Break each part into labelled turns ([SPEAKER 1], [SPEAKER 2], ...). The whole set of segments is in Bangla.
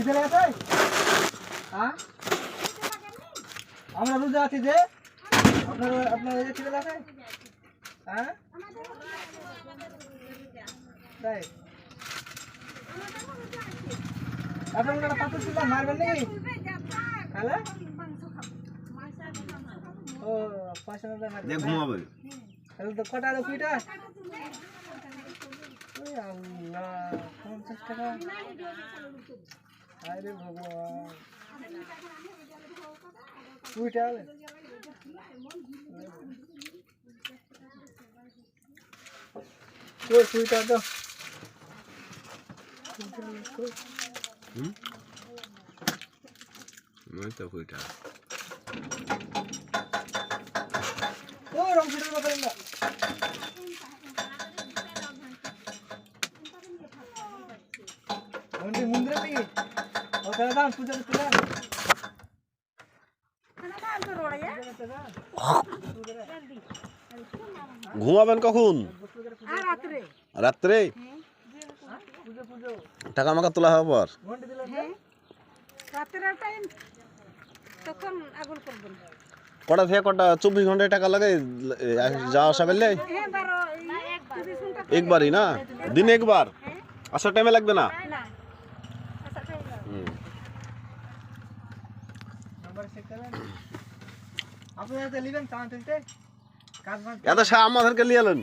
[SPEAKER 1] খিদে লেগেছে? হ্যাঁ আমরা রোজা আছি যে আপনার খিদে লেগেছে? হ্যাঁ তাই আপনার পাথর ছিল মারবেন নাকি? হ্যালো ও পয়সা না ঘুমাবে তাহলে তো কটা রুপিটা? ওই আল্লাহ 50 টাকা। আরে ভগবান কুইটা কই কুইটা তো
[SPEAKER 2] মই তো কুইটা
[SPEAKER 1] ও রং ফিটার কথা না মন্দির মন্দিরে নাকি ও তাহলে দাম পূজা করতে না
[SPEAKER 2] ঘুমাবেন কখন? রাত্রে টাকা মাকা তোলা হবে পর কটা থেকে কটা 24 ঘন্টায় টাকা লাগে যাওয়া আসা করলে একবারই না দিনে একবার আসার টাইমে লাগবে না এত আমাদেরকে নিয়ে এলেন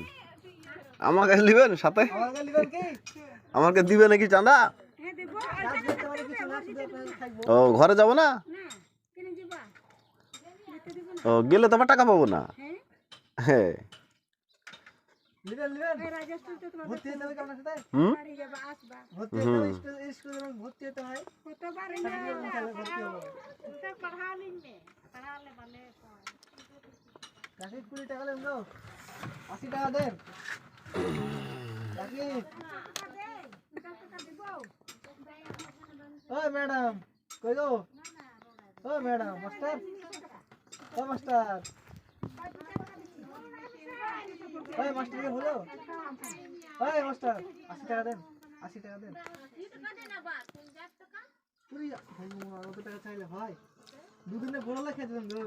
[SPEAKER 2] আমাকে নিবেন সাথে আমাকে দিবে নাকি চাঁদা ও ঘরে যাব না ও গেলে তো আবার টাকা পাবো না হ্যাঁ
[SPEAKER 1] ম্যাডাম কই গো ও ম্যাডাম মাস্টার ও মাস্টার ওই মাস্টারকে বলো ওই মাস্টার 80 টাকা দেন 80 টাকা দেন তুই কত টাকা চাইলে ভাই দুদিনে বড় লেখা দেন গো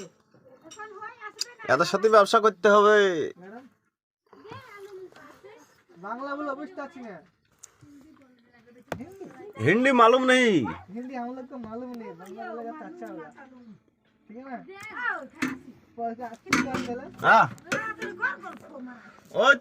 [SPEAKER 2] এদের সাথে ব্যবসা করতে হবে
[SPEAKER 1] ম্যাডাম বাংলা বলে বুঝতে পারছি না
[SPEAKER 2] हिंदी मालूम नहीं
[SPEAKER 1] हिंदी हम लोग को मालूम नहीं बांग्ला बोलेगा तो अच्छा होगा ठीक है ना हाँ